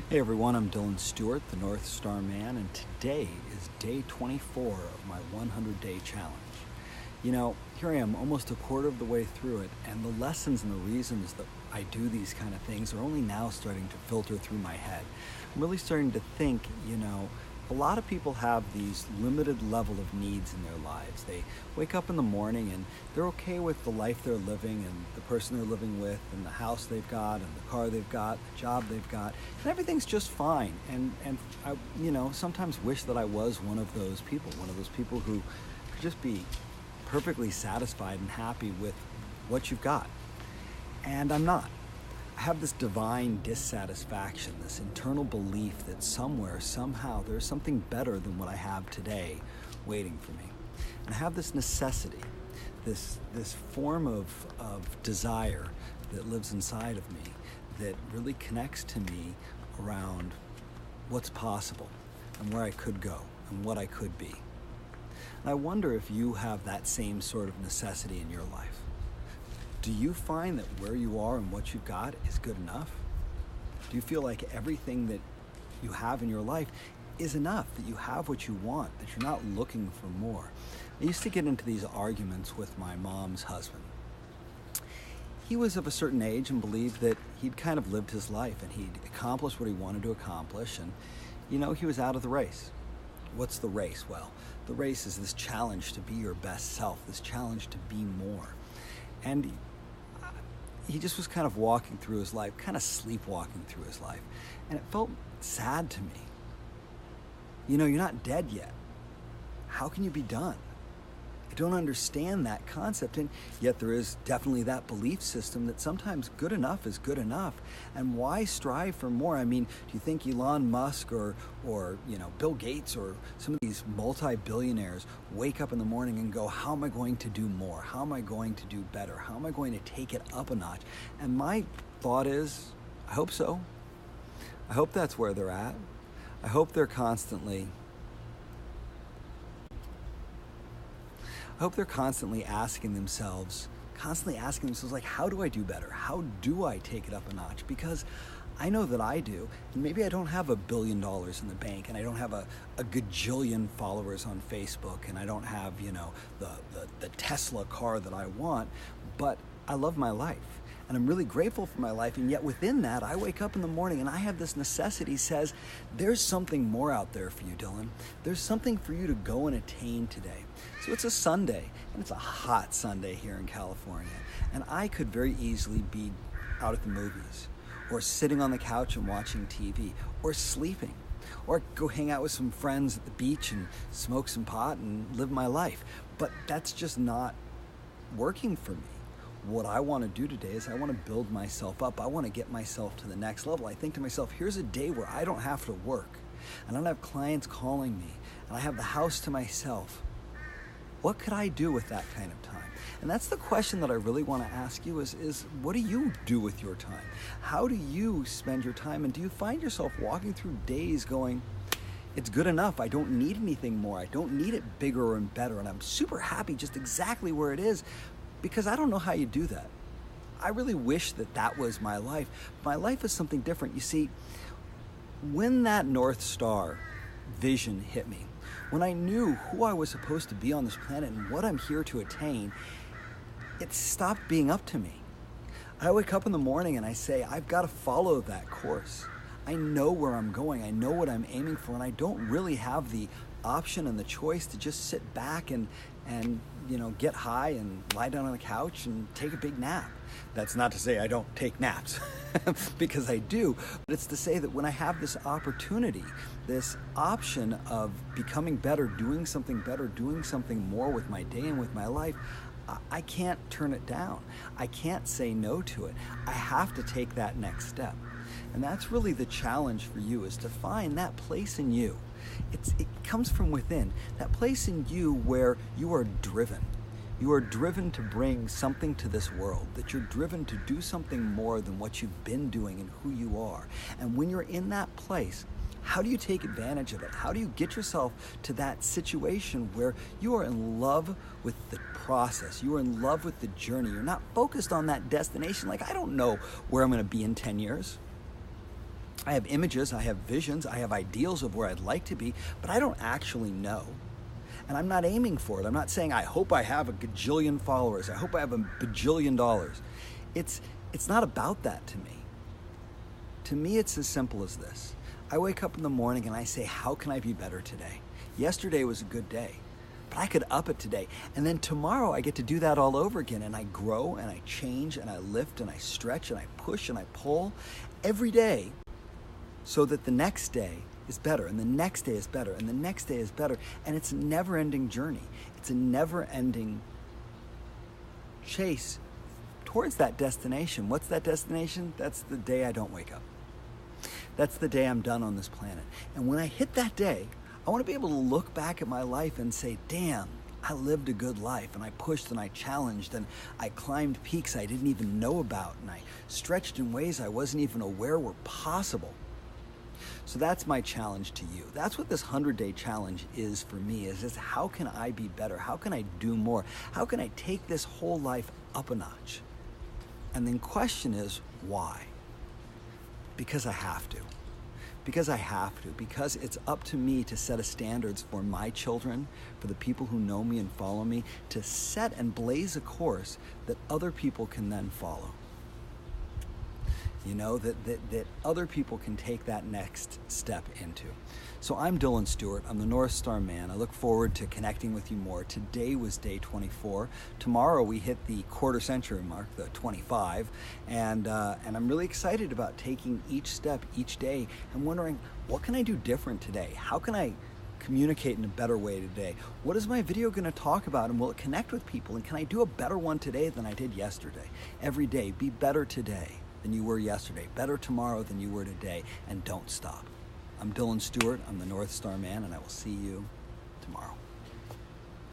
Hey everyone, I'm Dylan Stewart, the Northstar man, and today is day 24 of my 100-day challenge. You know, here I am almost a quarter of the way through it, and the lessons and the reasons that I do these kind of things are only now starting to filter through my head. I'm really starting to think, a lot of people have these limited level of needs in their lives. They wake up in the morning and they're okay with the life they're living and the person they're living with and the house they've got and the car they've got, the job they've got, and everything's just fine. And I, sometimes wish that I was one of those people who could just be perfectly satisfied and happy with what you've got. And I'm not. I have this divine dissatisfaction, this internal belief that somewhere, somehow, there's something better than what I have today waiting for me. And I have this necessity, this form of desire that lives inside of me that really connects to me around what's possible and where I could go and what I could be. And I wonder if you have that same sort of necessity in your life. Do you find that where you are and what you've got is good enough? Do you feel like everything that you have in your life is enough, that you have what you want, that you're not looking for more? I used to get into these arguments with my mom's husband. He was of a certain age and believed that he'd kind of lived his life and he'd accomplished what he wanted to accomplish, and he was out of the race. What's the race? Well, the race is this challenge to be your best self, this challenge to be more. And he just was kind of walking through his life, kind of sleepwalking through his life. And it felt sad to me. You're not dead yet. How can you be done? I don't understand that concept, and yet there is definitely that belief system that sometimes good enough is good enough. And why strive for more? I mean, do you think Elon Musk or Bill Gates or some of these multi-billionaires wake up in the morning and go, how am I going to do more? How am I going to do better? How am I going to take it up a notch? And my thought is, I hope so. I hope that's where they're at. I hope they're constantly asking themselves, like, how do I do better? How do I take it up a notch? Because I know that I do. And maybe I don't have $1 billion in the bank, and I don't have a gajillion followers on Facebook, and I don't have, the Tesla car that I want, but I love my life. And I'm really grateful for my life, and yet within that, I wake up in the morning and I have this necessity says, there's something more out there for you, Dylan. There's something for you to go and attain today. So it's a Sunday, and it's a hot Sunday here in California, and I could very easily be out at the movies, or sitting on the couch and watching TV, or sleeping, or go hang out with some friends at the beach and smoke some pot and live my life. But that's just not working for me. What I want to do today is I want to build myself up. I want to get myself to the next level. I think to myself, here's a day where I don't have to work, and I don't have clients calling me, and I have the house to myself. What could I do with that kind of time? And that's the question that I really want to ask you is what do you do with your time? How do you spend your time? And do you find yourself walking through days going, it's good enough, I don't need anything more, I don't need it bigger and better, and I'm super happy just exactly where it is? Because I don't know how you do that. I really wish that was my life. My life is something different. You see, when that North Star vision hit me, when I knew who I was supposed to be on this planet and what I'm here to attain, it stopped being up to me. I wake up in the morning and I say, I've got to follow that course. I know where I'm going. I know what I'm aiming for, and I don't really have the option and the choice to just sit back and get high and lie down on the couch and take a big nap. That's not to say I don't take naps, because I do, but it's to say that when I have this opportunity, this option of becoming better, doing something more with my day and with my life, I can't turn it down. I can't say no to it. I have to take that next step. And that's really the challenge for you, is to find that place in you. It comes from within, that place in you where you are driven. You are driven to bring something to this world, that you're driven to do something more than what you've been doing and who you are. And when you're in that place, how do you take advantage of it? How do you get yourself to that situation where you are in love with the process? You are in love with the journey. You're not focused on that destination. Like, I don't know where I'm going to be in 10 years. I have images, I have visions, I have ideals of where I'd like to be, but I don't actually know. And I'm not aiming for it. I'm not saying I hope I have a gajillion followers. I hope I have a bajillion dollars. It's not about that to me. To me, it's as simple as this. I wake up in the morning and I say, how can I be better today? Yesterday was a good day, but I could up it today. And then tomorrow I get to do that all over again, and I grow and I change and I lift and I stretch and I push and I pull every day so that the next day is better, and the next day is better, and the next day is better. And it's a never-ending journey. It's a never-ending chase towards that destination. What's that destination? That's the day I don't wake up. That's the day I'm done on this planet. And when I hit that day, I want to be able to look back at my life and say, damn, I lived a good life, and I pushed and I challenged and I climbed peaks I didn't even know about, and I stretched in ways I wasn't even aware were possible. So that's my challenge to you. That's what this 100-day challenge is for me, is just how can I be better? How can I do more? How can I take this whole life up a notch? And then question is, why? Because I have to. Because I have to. Because it's up to me to set a standards for my children, for the people who know me and follow me, to set and blaze a course that other people can then follow. You know, that other people can take that next step into. So I'm Dylan Stewart. I'm the Northstar man. I look forward to connecting with you more. Today was day 24. Tomorrow we hit the quarter century mark, the 25, and I'm really excited about taking each step each day and wondering, what can I do different today? How can I communicate in a better way today? What is my video going to talk about, and will it connect with people? And can I do a better one today than I did yesterday? Every day, be better today than you were yesterday, better tomorrow than you were today, and don't stop. I'm Dylan Stewart, I'm the Northstar man, and I will see you tomorrow.